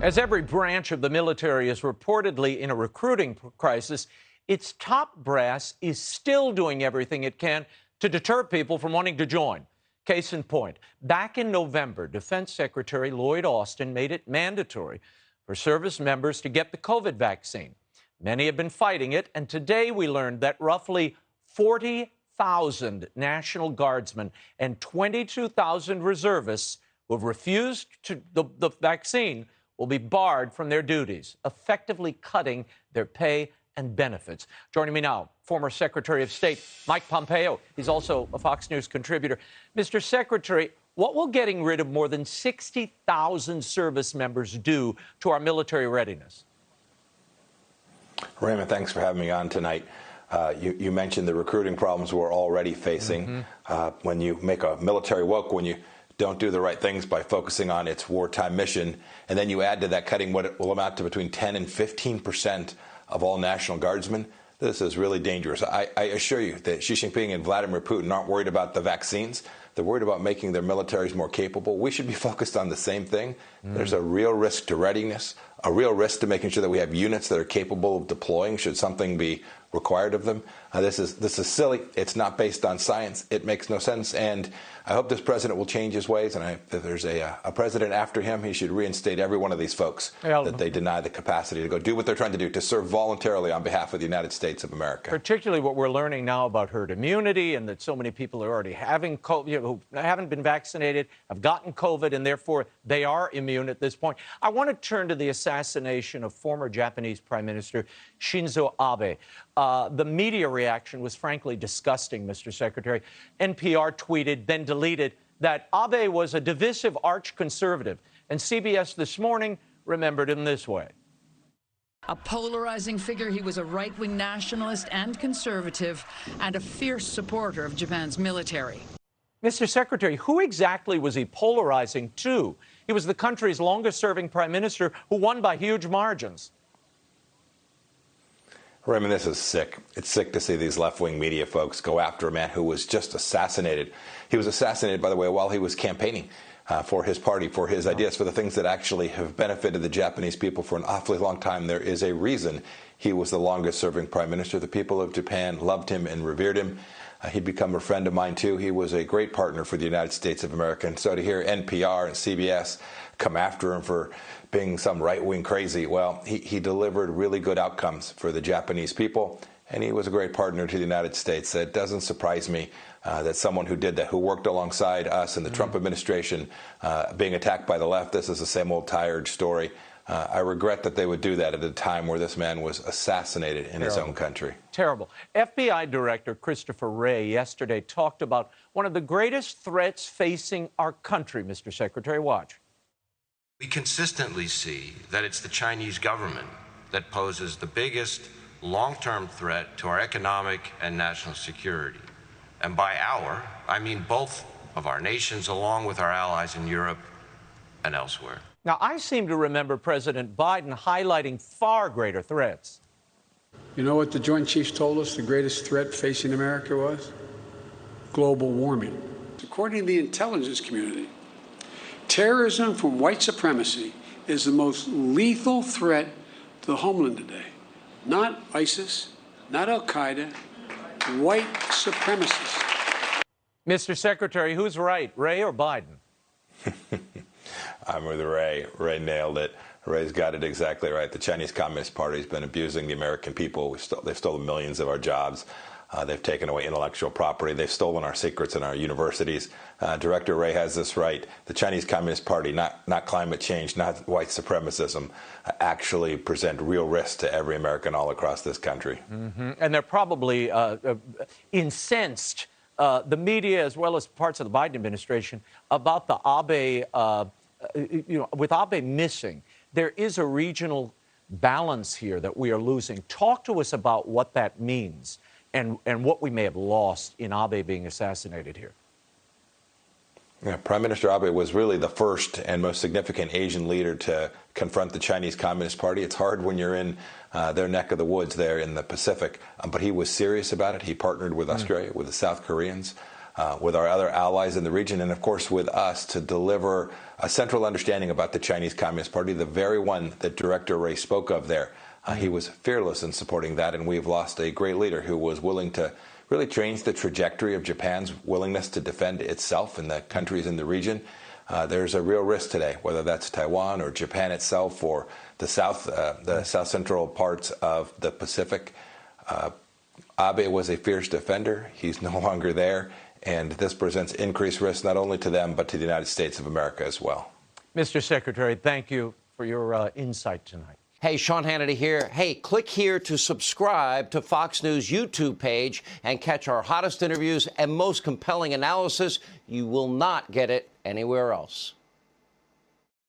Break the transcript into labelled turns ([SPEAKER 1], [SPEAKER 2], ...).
[SPEAKER 1] As every branch of the military is reportedly in a recruiting crisis, its top brass is still doing everything it can to deter people from wanting to join. Case in point, back in November, Defense Secretary Lloyd Austin made it mandatory for service members to get the COVID vaccine. Many have been fighting it, and today we learned that roughly 40,000 National Guardsmen and 22,000 reservists who have refused the vaccine will be barred from their duties, effectively cutting their pay and benefits. Joining me now, former Secretary of State Mike Pompeo. He's also a Fox News contributor. Mr. Secretary, what will getting rid of more than 60,000 service members do to our military readiness?
[SPEAKER 2] Raymond, thanks for having me on tonight. You mentioned the recruiting problems we're already facing. When you make a military woke, when you don't do the right things by focusing on its wartime mission, and then you add to that cutting what will amount to between 10 and 15% of all National Guardsmen, this is really dangerous. I assure you that Xi Jinping and Vladimir Putin aren't worried about the vaccines. They're worried about making their militaries more capable. We should be focused on the same thing. There's a real risk to readiness, a real risk to making sure that we have units that are capable of deploying should something be required of them. This is silly. It's not based on science. It makes no sense. And I hope this president will change his ways. And if there's a president after him, he should reinstate every one of these folks that they deny the capacity to go do what they're trying to do, to serve voluntarily on behalf of the United States of America.
[SPEAKER 1] Particularly what we're learning now about herd immunity, and that so many people are already having COVID, who haven't been vaccinated, have gotten COVID, and therefore they are immune at this point. I want to turn to the assassination of former Japanese Prime Minister Shinzo Abe. The media reaction was frankly disgusting, Mr. Secretary. NPR tweeted, then deleted, that Abe was a divisive arch-conservative, and CBS This Morning remembered him this way.
[SPEAKER 3] A polarizing figure, he was a right-wing nationalist and conservative, and a fierce supporter of Japan's military.
[SPEAKER 1] Mr. Secretary, who exactly was he polarizing to? He was the country's longest-serving prime minister who won by huge margins.
[SPEAKER 2] Raymond, this is sick. It's sick to see these left-wing media folks go after a man who was just assassinated. He was assassinated, by the way, while he was campaigning for his party, for his ideas, for the things that actually have benefited the Japanese people for an awfully long time. There is a reason he was the longest-serving prime minister. The people of Japan loved him and revered him. He'd become a friend of mine, too. He was a great partner for the United States of America. And so to hear NPR and CBS come after him for being some right-wing crazy, well, he delivered really good outcomes for the Japanese people, and he was a great partner to the United States. It doesn't surprise me that someone who did that, who worked alongside us in the Trump administration, being attacked by the left, this is the same old tired story. I regret that they would do that at a time where this man was assassinated in his own country.
[SPEAKER 1] Terrible. FBI Director Christopher Wray yesterday talked about one of the greatest threats facing our country, Mr. Secretary. Watch.
[SPEAKER 4] We consistently see that it's the Chinese government that poses the biggest long-term threat to our economic and national security. And by our, I mean both of our nations, along with our allies in Europe and elsewhere.
[SPEAKER 1] Now, I seem to remember President Biden highlighting far greater threats.
[SPEAKER 5] You know what the Joint Chiefs told us the greatest threat facing America was? Global warming. According to the intelligence community, terrorism from white supremacy is the most lethal threat to the homeland today. Not ISIS, not Al-Qaeda, white supremacists.
[SPEAKER 1] Mr. Secretary, who's right, Wray or Biden?
[SPEAKER 2] I'm with Ray. Ray nailed it. Ray's got it exactly right. The Chinese Communist Party has been abusing the American people. They've stolen millions of our jobs. They've taken away intellectual property. They've stolen our secrets in our universities. Director Ray has this right. The Chinese Communist Party, not climate change, not white supremacism, actually present real risks to every American all across this country.
[SPEAKER 1] And they're probably incensed, the media as well as parts of the Biden administration, about the Abe, with Abe missing. There is a regional balance here that we are losing. Talk to us about what that means and what we may have lost in Abe being assassinated here.
[SPEAKER 2] Yeah, Prime Minister Abe was really the first and most significant Asian leader to confront the Chinese Communist Party. It's hard when you're in their neck of the woods there in the Pacific, but he was serious about it. He partnered with Australia, with the South Koreans. with our other allies in the region, and of course with us, to deliver a central understanding about the Chinese Communist Party, the very one that Director Wray spoke of there. He was fearless in supporting that, and we've lost a great leader who was willing to really change the trajectory of Japan's willingness to defend itself and the countries in the region. There's a real risk today, whether that's Taiwan or Japan itself or the south central parts of the Pacific. Abe was a fierce defender. He's no longer there, and this presents increased risk not only to them but to the United States of America as well.
[SPEAKER 1] Mr. Secretary, thank you for your insight tonight.
[SPEAKER 6] Hey, Sean Hannity here. Hey, click here to subscribe to Fox News YouTube page and catch our hottest interviews and most compelling analysis. You will not get it anywhere else.